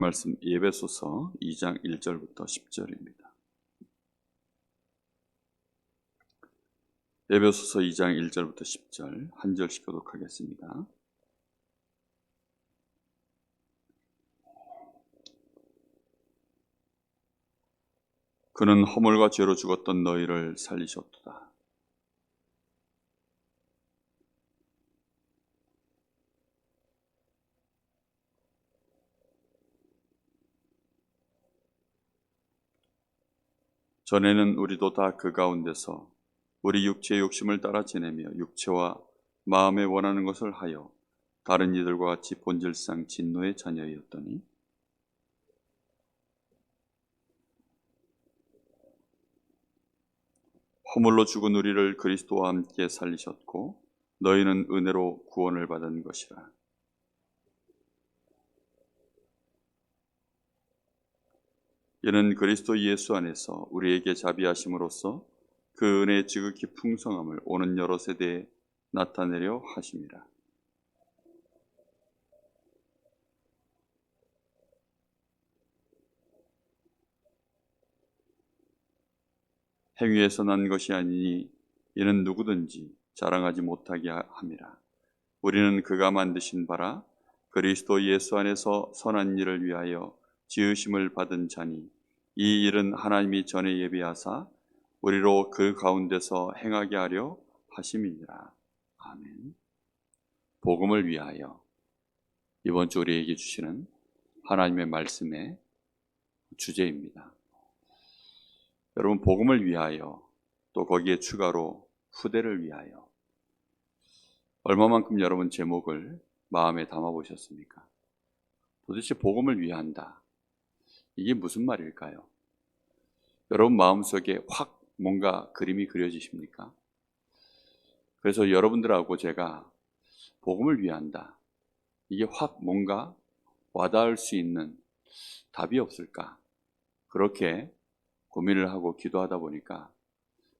말씀 에베소서 2장 1절부터 10절입니다. 에베소서 2장 1절부터 10절 한 절씩 교독하겠습니다. 그는 허물과 죄로 죽었던 너희를 살리셨도다. 전에는 우리도 다 그 가운데서 우리 육체의 욕심을 따라 지내며 육체와 마음에 원하는 것을 하여 다른 이들과 같이 본질상 진노의 자녀였더니 허물로 죽은 우리를 그리스도와 함께 살리셨고 너희는 은혜로 구원을 받은 것이라. 이는 그리스도 예수 안에서 우리에게 자비하심으로써 그 은혜의 지극히 풍성함을 오는 여러 세대에 나타내려 하심이라. 행위에서 난 것이 아니니 이는 누구든지 자랑하지 못하게 함이라. 우리는 그가 만드신 바라 그리스도 예수 안에서 선한 일을 위하여 지으심을 받은 자니 이 일은 하나님이 전에 예비하사 우리로 그 가운데서 행하게 하려 하심이니라. 아멘. 복음을 위하여 이번 주 우리에게 주시는 하나님의 말씀의 주제입니다. 여러분, 복음을 위하여 또 거기에 추가로 후대를 위하여 얼마만큼 여러분 제목을 마음에 담아보셨습니까? 도대체 복음을 위한다. 이게 무슨 말일까요? 여러분 마음속에 확 뭔가 그림이 그려지십니까? 그래서 여러분들하고 제가 복음을 위한다. 이게 확 뭔가 와닿을 수 있는 답이 없을까? 그렇게 고민을 하고 기도하다 보니까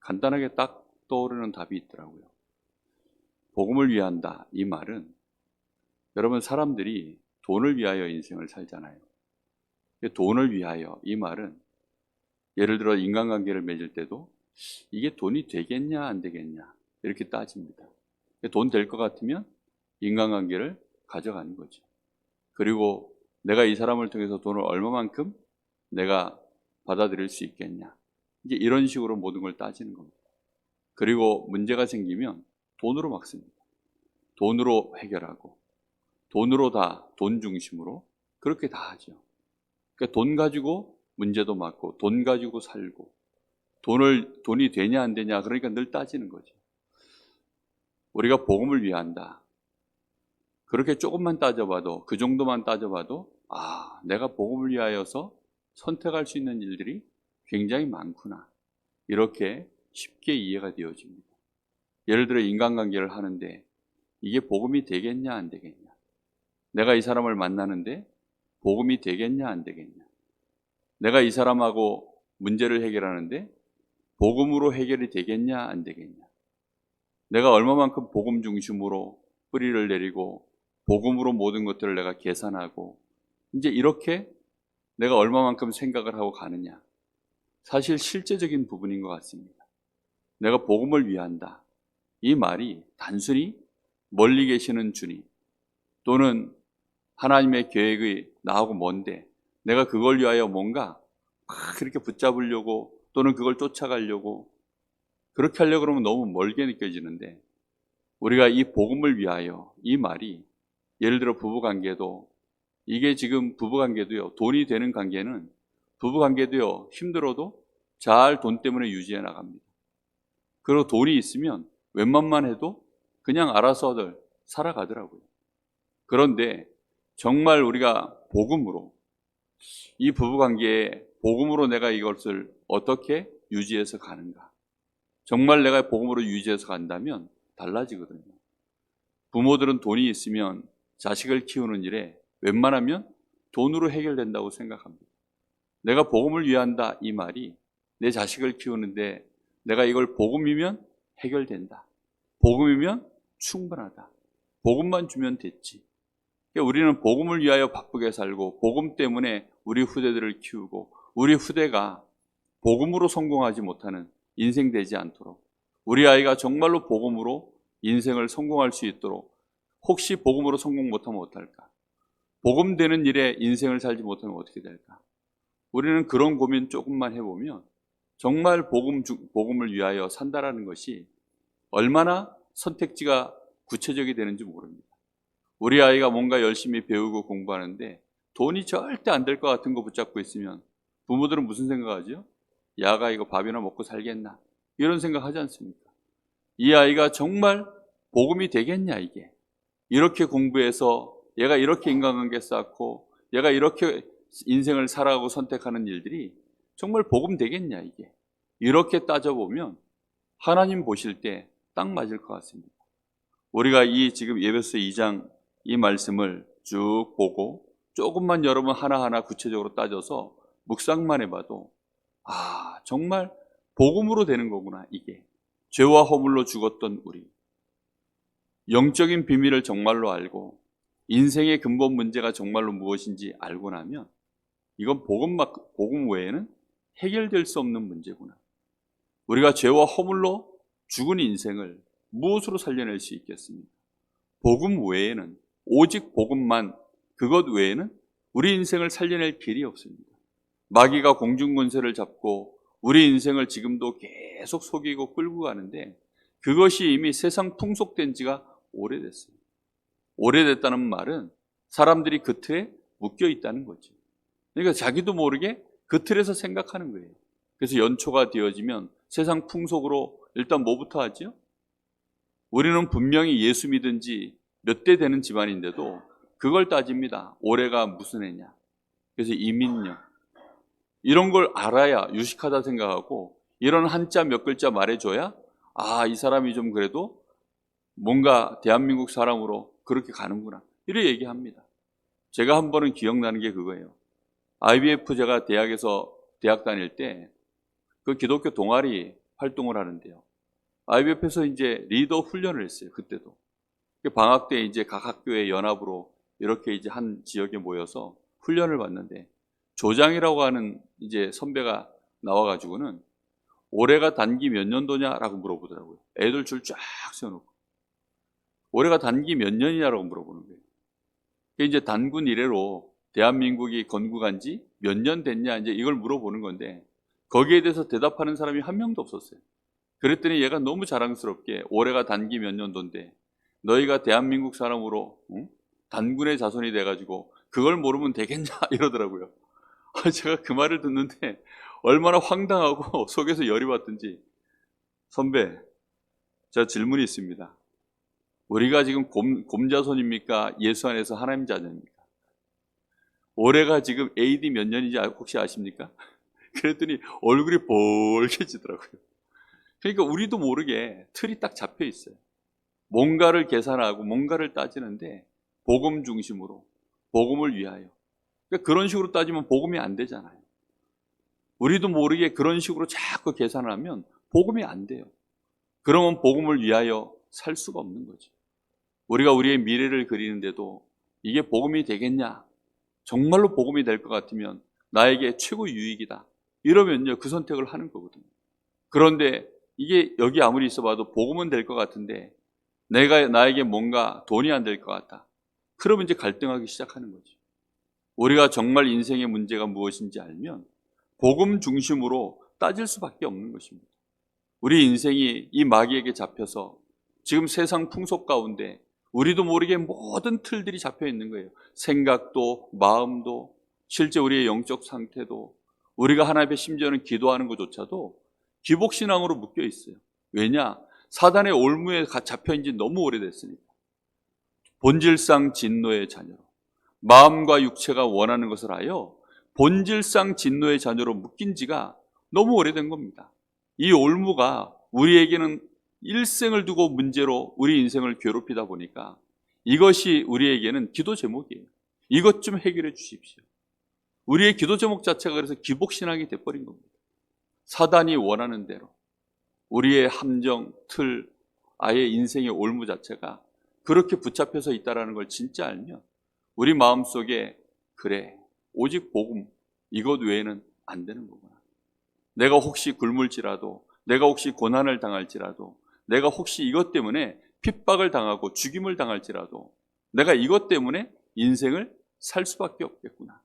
간단하게 딱 떠오르는 답이 있더라고요. 복음을 위한다. 이 말은 여러분 사람들이 돈을 위하여 인생을 살잖아요. 돈을 위하여 이 말은 예를 들어 인간관계를 맺을 때도 이게 돈이 되겠냐 안 되겠냐 이렇게 따집니다. 돈 될 것 같으면 인간관계를 가져가는 거죠. 그리고 내가 이 사람을 통해서 돈을 얼마만큼 내가 받아들일 수 있겠냐 이제 이런 식으로 모든 걸 따지는 겁니다. 그리고 문제가 생기면 돈으로 막습니다. 돈으로 해결하고 돈으로 다 돈 중심으로 그렇게 다 하죠. 그러니까 돈 가지고 문제도 막고 돈 가지고 살고 돈이 되냐 안 되냐 그러니까 늘 따지는 거죠. 우리가 복음을 위한다. 그렇게 조금만 따져봐도 그 정도만 따져봐도 내가 복음을 위하여서 선택할 수 있는 일들이 굉장히 많구나. 이렇게 쉽게 이해가 되어집니다. 예를 들어 인간관계를 하는데 이게 복음이 되겠냐 안 되겠냐. 내가 이 사람을 만나는데 복음이 되겠냐 안 되겠냐. 내가 이 사람하고 문제를 해결하는데 복음으로 해결이 되겠냐 안 되겠냐. 내가 얼마만큼 복음 중심으로 뿌리를 내리고 복음으로 모든 것들을 내가 계산하고 이제 이렇게 내가 얼마만큼 생각을 하고 가느냐. 사실 실제적인 부분인 것 같습니다. 내가 복음을 위한다. 이 말이 단순히 멀리 계시는 주님 또는 하나님의 계획이 나하고 먼데 내가 그걸 위하여 뭔가 막 그렇게 붙잡으려고 또는 그걸 쫓아가려고 그렇게 하려고 그러면 너무 멀게 느껴지는데 우리가 이 복음을 위하여 이 말이 예를 들어 부부관계도 이게 지금 부부관계도요 돈이 되는 관계는 부부관계도요 힘들어도 잘 돈 때문에 유지해 나갑니다. 그리고 돈이 있으면 웬만만 해도 그냥 알아서들 살아가더라고요. 그런데 정말 우리가 복음으로 이 부부관계에 복음으로 내가 이것을 어떻게 유지해서 가는가. 정말 내가 복음으로 유지해서 간다면 달라지거든요. 부모들은 돈이 있으면 자식을 키우는 일에 웬만하면 돈으로 해결된다고 생각합니다. 내가 복음을 위한다 이 말이 내 자식을 키우는데 내가 이걸 복음이면 해결된다. 복음이면 충분하다. 복음만 주면 됐지. 그러니까 우리는 복음을 위하여 바쁘게 살고 복음 때문에 우리 후대들을 키우고 우리 후대가 복음으로 성공하지 못하는 인생 되지 않도록 우리 아이가 정말로 복음으로 인생을 성공할 수 있도록 혹시 복음으로 성공 못하면 어떡할까? 복음 되는 일에 인생을 살지 못하면 어떻게 될까? 우리는 그런 고민 조금만 해보면 정말 복음을 위하여 산다라는 것이 얼마나 선택지가 구체적이 되는지 모릅니다. 우리 아이가 뭔가 열심히 배우고 공부하는데 돈이 절대 안 될 것 같은 거 붙잡고 있으면 부모들은 무슨 생각하죠? 야가 이거 밥이나 먹고 살겠나? 이런 생각 하지 않습니까? 이 아이가 정말 복음이 되겠냐 이게? 이렇게 공부해서 얘가 이렇게 인간관계 쌓고 얘가 이렇게 인생을 살아가고 선택하는 일들이 정말 복음 되겠냐 이게? 이렇게 따져보면 하나님 보실 때 딱 맞을 것 같습니다. 우리가 이 지금 에베소 2장 이 말씀을 쭉 보고 조금만 여러분 하나하나 구체적으로 따져서 묵상만 해봐도 정말 복음으로 되는 거구나 이게. 죄와 허물로 죽었던 우리 영적인 비밀을 정말로 알고 인생의 근본 문제가 정말로 무엇인지 알고 나면 이건 복음 외에는 해결될 수 없는 문제구나. 우리가 죄와 허물로 죽은 인생을 무엇으로 살려낼 수 있겠습니까? 복음 외에는 오직 복음만 그것 외에는 우리 인생을 살려낼 길이 없습니다. 마귀가 공중권세를 잡고 우리 인생을 지금도 계속 속이고 끌고 가는데 그것이 이미 세상 풍속된 지가 오래됐어요. 오래됐다는 말은 사람들이 그 틀에 묶여 있다는 거죠. 그러니까 자기도 모르게 그 틀에서 생각하는 거예요. 그래서 연초가 되어지면 세상 풍속으로 일단 뭐부터 하죠? 우리는 분명히 예수 믿은 지 몇 대 되는 집안인데도 그걸 따집니다. 올해가 무슨 해냐. 그래서 이민년. 이런 걸 알아야 유식하다 생각하고 이런 한자 몇 글자 말해줘야 이 사람이 좀 그래도 뭔가 대한민국 사람으로 그렇게 가는구나. 이렇게 얘기합니다. 제가 한 번은 기억나는 게 그거예요. IBF 제가 대학 다닐 때 그 기독교 동아리 활동을 하는데요. IBF에서 이제 리더 훈련을 했어요. 그때도. 방학 때 이제 각 학교의 연합으로 이렇게 이제 한 지역에 모여서 훈련을 받는데 조장이라고 하는 이제 선배가 나와가지고는 올해가 단기 몇 년도냐라고 물어보더라고요. 애들 줄 쫙 세워놓고 올해가 단기 몇 년이냐라고 물어보는 거예요. 이제 단군 이래로 대한민국이 건국한 지 몇 년 됐냐 이제 이걸 물어보는 건데 거기에 대해서 대답하는 사람이 한 명도 없었어요. 그랬더니 얘가 너무 자랑스럽게 올해가 단기 몇 년도인데 너희가 대한민국 사람으로 단군의 자손이 돼가지고 그걸 모르면 되겠냐 이러더라고요. 제가 그 말을 듣는데 얼마나 황당하고 속에서 열이 받든지. 선배, 제가 질문이 있습니다. 우리가 지금 곰자손입니까? 예수 안에서 하나님 자녀입니까? 올해가 지금 AD 몇 년인지 혹시 아십니까? 그랬더니 얼굴이 볼개지더라고요. 그러니까 우리도 모르게 틀이 딱 잡혀 있어요. 뭔가를 계산하고 뭔가를 따지는데 복음 중심으로, 복음을 위하여. 그러니까 그런 식으로 따지면 복음이 안 되잖아요. 우리도 모르게 그런 식으로 자꾸 계산을 하면 복음이 안 돼요. 그러면 복음을 위하여 살 수가 없는 거죠. 우리가 우리의 미래를 그리는데도 이게 복음이 되겠냐? 정말로 복음이 될 것 같으면 나에게 최고 유익이다. 이러면요, 그 선택을 하는 거거든요. 그런데 이게 여기 아무리 있어봐도 복음은 될 것 같은데 나에게 뭔가 돈이 안 될 것 같다. 그러면 이제 갈등하기 시작하는 거죠. 우리가 정말 인생의 문제가 무엇인지 알면 복음 중심으로 따질 수밖에 없는 것입니다. 우리 인생이 이 마귀에게 잡혀서 지금 세상 풍속 가운데 우리도 모르게 모든 틀들이 잡혀 있는 거예요. 생각도 마음도 실제 우리의 영적 상태도 우리가 하나님 앞에 심지어는 기도하는 것조차도 기복신앙으로 묶여 있어요. 왜냐? 사단의 올무에 잡혀있는 지 너무 오래됐으니까. 본질상 진노의 자녀로 마음과 육체가 원하는 것을 하여 본질상 진노의 자녀로 묶인 지가 너무 오래된 겁니다. 이 올무가 우리에게는 일생을 두고 문제로 우리 인생을 괴롭히다 보니까 이것이 우리에게는 기도 제목이에요. 이것 좀 해결해 주십시오. 우리의 기도 제목 자체가 그래서 기복신앙이 돼버린 겁니다. 사단이 원하는 대로 우리의 함정, 틀, 아예 인생의 올무 자체가 그렇게 붙잡혀서 있다는 걸 진짜 알면 우리 마음속에 그래, 오직 복음 이것 외에는 안 되는 거구나. 내가 혹시 굶을지라도, 내가 혹시 고난을 당할지라도, 내가 혹시 이것 때문에 핍박을 당하고 죽임을 당할지라도 내가 이것 때문에 인생을 살 수밖에 없겠구나.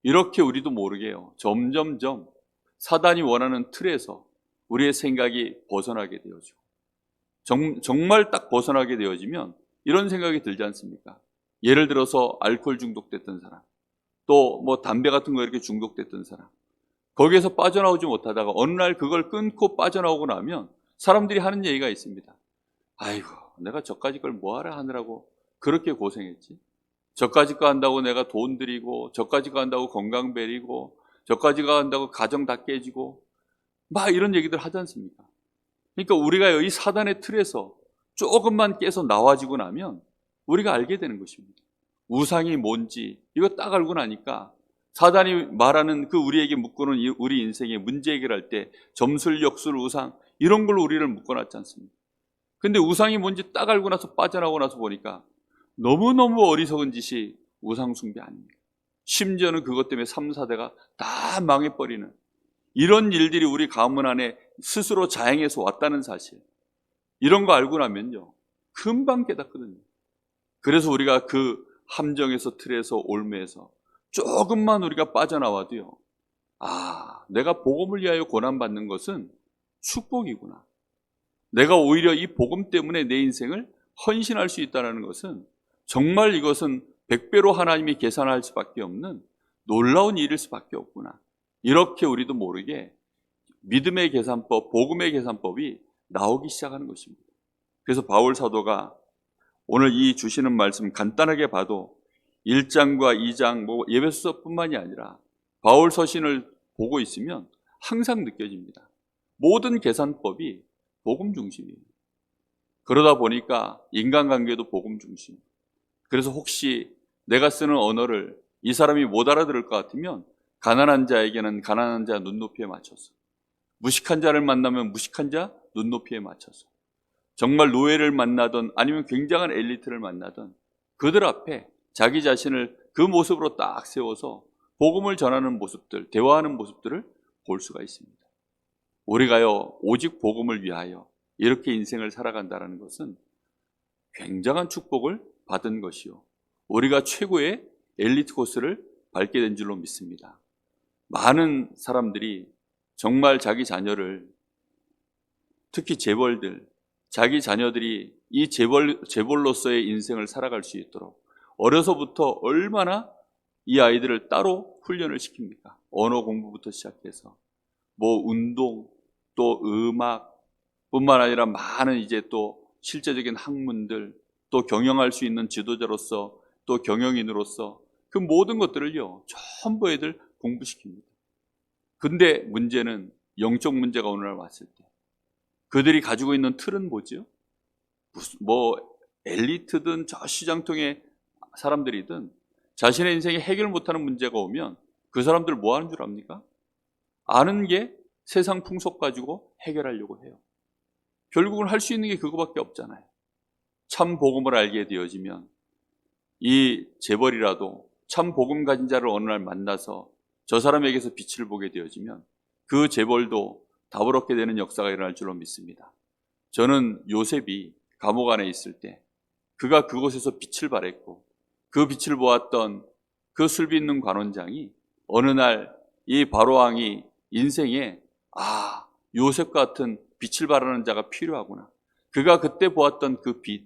이렇게 우리도 모르게요, 점점점 사단이 원하는 틀에서 우리의 생각이 벗어나게 되어지고, 정말 딱 벗어나게 되어지면 이런 생각이 들지 않습니까? 예를 들어서 알코올 중독됐던 사람, 또 뭐 담배 같은 거 이렇게 중독됐던 사람, 거기에서 빠져나오지 못하다가 어느 날 그걸 끊고 빠져나오고 나면 사람들이 하는 얘기가 있습니다. 아이고, 내가 저까지 걸 뭐하라 하느라고 그렇게 고생했지. 저까지 거 한다고 내가 돈 들이고, 저까지 거 한다고 건강 베리고, 저까지 거 한다고 가정 다 깨지고, 막 이런 얘기들 하지 않습니까? 그러니까 우리가 이 사단의 틀에서 조금만 깨서 나와지고 나면 우리가 알게 되는 것입니다. 우상이 뭔지 이거 딱 알고 나니까 사단이 말하는 그 우리에게 묶어놓은 우리 인생의 문제 해결할 때 점술, 역술, 우상 이런 걸로 우리를 묶어놨지 않습니까? 근데 우상이 뭔지 딱 알고 나서 빠져나오고 나서 보니까 너무너무 어리석은 짓이 우상 숭배 아닙니까? 심지어는 그것 때문에 3, 4대가 다 망해버리는 이런 일들이 우리 가문 안에 스스로 자행해서 왔다는 사실, 이런 거 알고 나면요 금방 깨닫거든요. 그래서 우리가 그 함정에서, 틀에서, 올매에서 조금만 우리가 빠져나와도요, 아, 내가 복음을 위하여 고난받는 것은 축복이구나. 내가 오히려 이 복음 때문에 내 인생을 헌신할 수 있다는 것은 정말 이것은 100배로 하나님이 계산할 수밖에 없는 놀라운 일일 수밖에 없구나. 이렇게 우리도 모르게 믿음의 계산법, 복음의 계산법이 나오기 시작하는 것입니다. 그래서 바울 사도가 오늘 이 주시는 말씀 간단하게 봐도 1장과 2장, 예배소서뿐만이 아니라 바울 서신을 보고 있으면 항상 느껴집니다. 모든 계산법이 복음 중심이에요. 그러다 보니까 인간관계도 복음 중심. 그래서 혹시 내가 쓰는 언어를 이 사람이 못 알아들을 것 같으면 가난한 자에게는 가난한 자 눈높이에 맞춰서, 무식한 자를 만나면 무식한 자 눈높이에 맞춰서, 정말 노예를 만나든 아니면 굉장한 엘리트를 만나든 그들 앞에 자기 자신을 그 모습으로 딱 세워서 복음을 전하는 모습들, 대화하는 모습들을 볼 수가 있습니다. 우리가요 오직 복음을 위하여 이렇게 인생을 살아간다는 것은 굉장한 축복을 받은 것이요, 우리가 최고의 엘리트 코스를 밟게 된 줄로 믿습니다. 많은 사람들이 정말 자기 자녀를, 특히 재벌들, 자기 자녀들이 이 재벌로서의 인생을 살아갈 수 있도록 어려서부터 얼마나 이 아이들을 따로 훈련을 시킵니까? 언어 공부부터 시작해서 운동, 또 음악 뿐만 아니라 많은 이제 또 실제적인 학문들, 또 경영할 수 있는 지도자로서, 또 경영인으로서 그 모든 것들을요 전부 애들 공부시킵니다. 근데 문제는 영적 문제가 어느 날 왔을 때 그들이 가지고 있는 틀은 뭐죠? 엘리트든 저 시장통의 사람들이든 자신의 인생에 해결 못하는 문제가 오면 그 사람들 뭐 하는 줄 압니까? 아는 게 세상 풍속 가지고 해결하려고 해요. 결국은 할 수 있는 게 그거밖에 없잖아요. 참 복음을 알게 되어지면 이 재벌이라도 참 복음 가진 자를 어느 날 만나서 저 사람에게서 빛을 보게 되어지면 그 재벌도 다부럽게 되는 역사가 일어날 줄로 믿습니다. 저는 요셉이 감옥 안에 있을 때 그가 그곳에서 빛을 발했고 그 빛을 보았던 그 술비 있는 관원장이 어느 날 이 바로왕이 인생에 요셉 같은 빛을 발하는 자가 필요하구나, 그가 그때 보았던 그 빛,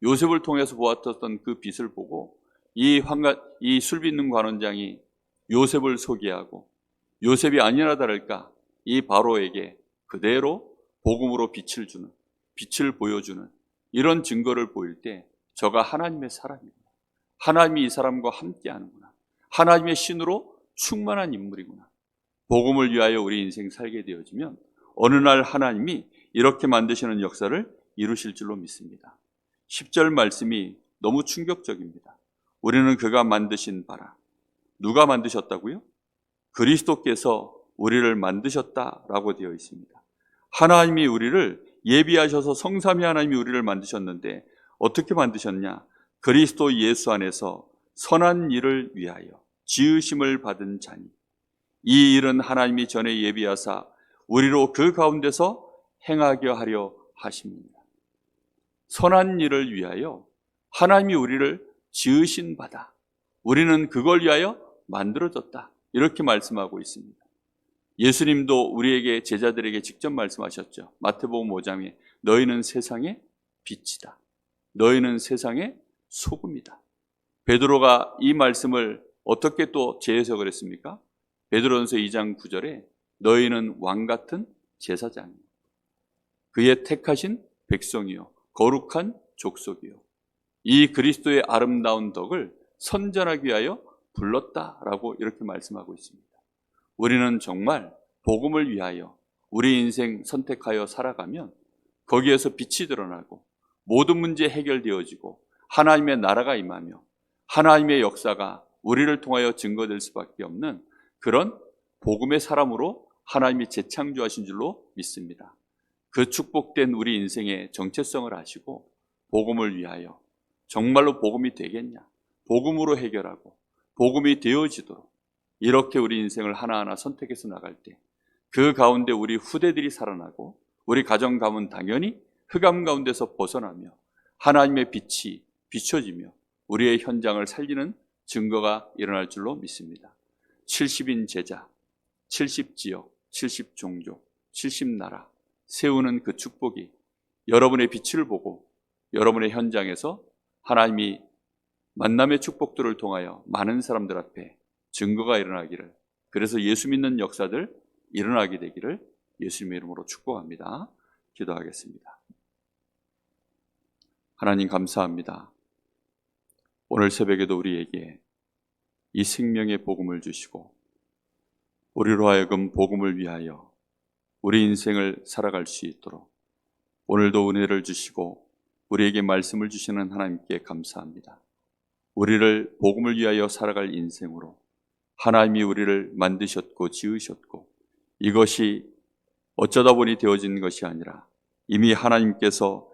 요셉을 통해서 보았던 그 빛을 보고 이 술비 있는 관원장이 요셉을 소개하고 요셉이 아니나 다를까 이 바로에게 그대로 복음으로 빛을 주는, 빛을 보여주는 이런 증거를 보일 때 저가 하나님의 사람이구나, 하나님이 이 사람과 함께 하는구나, 하나님의 신으로 충만한 인물이구나. 복음을 위하여 우리 인생 살게 되어지면 어느 날 하나님이 이렇게 만드시는 역사를 이루실 줄로 믿습니다. 10절 말씀이 너무 충격적입니다. 우리는 그가 만드신 바라. 누가 만드셨다고요? 그리스도께서 우리를 만드셨다라고 되어 있습니다. 하나님이 우리를 예비하셔서, 성삼위 하나님이 우리를 만드셨는데 어떻게 만드셨냐? 그리스도 예수 안에서 선한 일을 위하여 지으심을 받은 자니 이 일은 하나님이 전에 예비하사 우리로 그 가운데서 행하게 하려 하십니다. 선한 일을 위하여 하나님이 우리를 지으신 바다. 우리는 그걸 위하여 만들어졌다. 이렇게 말씀하고 있습니다. 예수님도 우리에게 제자들에게 직접 말씀하셨죠. 마태복음 5장에 너희는 세상의 빛이다. 너희는 세상의 소금이다. 베드로가 이 말씀을 어떻게 또 재해석을 했습니까? 베드로전서 2장 9절에 너희는 왕 같은 제사장이요 그의 택하신 백성이요 거룩한 족속이요 이 그리스도의 아름다운 덕을 선전하기 위하여 불렀다라고 이렇게 말씀하고 있습니다. 우리는 정말 복음을 위하여 우리 인생 선택하여 살아가면 거기에서 빛이 드러나고 모든 문제 해결되어지고 하나님의 나라가 임하며 하나님의 역사가 우리를 통하여 증거될 수밖에 없는 그런 복음의 사람으로 하나님이 재창조하신 줄로 믿습니다. 그 축복된 우리 인생의 정체성을 아시고 복음을 위하여 정말로 복음이 되겠냐, 복음으로 해결하고 복음이 되어지도록 이렇게 우리 인생을 하나하나 선택해서 나갈 때 그 가운데 우리 후대들이 살아나고 우리 가정 가문 당연히 흑암 가운데서 벗어나며 하나님의 빛이 비춰지며 우리의 현장을 살리는 증거가 일어날 줄로 믿습니다. 70인 제자, 70지역, 70종족, 70나라 세우는 그 축복이 여러분의 빛을 보고 여러분의 현장에서 하나님이 만남의 축복들을 통하여 많은 사람들 앞에 증거가 일어나기를, 그래서 예수 믿는 역사들 일어나게 되기를 예수님의 이름으로 축복합니다. 기도하겠습니다. 하나님 감사합니다. 오늘 새벽에도 우리에게 이 생명의 복음을 주시고 우리로 하여금 복음을 위하여 우리 인생을 살아갈 수 있도록 오늘도 은혜를 주시고 우리에게 말씀을 주시는 하나님께 감사합니다. 우리를 복음을 위하여 살아갈 인생으로 하나님이 우리를 만드셨고 지으셨고 이것이 어쩌다 보니 되어진 것이 아니라 이미 하나님께서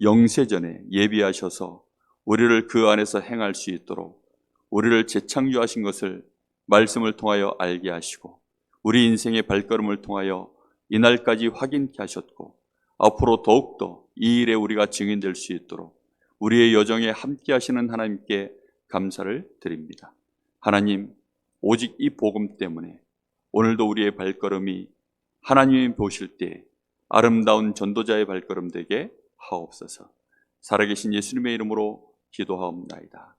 영세전에 예비하셔서 우리를 그 안에서 행할 수 있도록 우리를 재창조하신 것을 말씀을 통하여 알게 하시고 우리 인생의 발걸음을 통하여 이날까지 확인케 하셨고 앞으로 더욱더 이 일에 우리가 증인될 수 있도록 우리의 여정에 함께 하시는 하나님께 감사를 드립니다. 하나님, 오직 이 복음 때문에 오늘도 우리의 발걸음이 하나님이 보실 때 아름다운 전도자의 발걸음 되게 하옵소서. 살아계신 예수님의 이름으로 기도하옵나이다.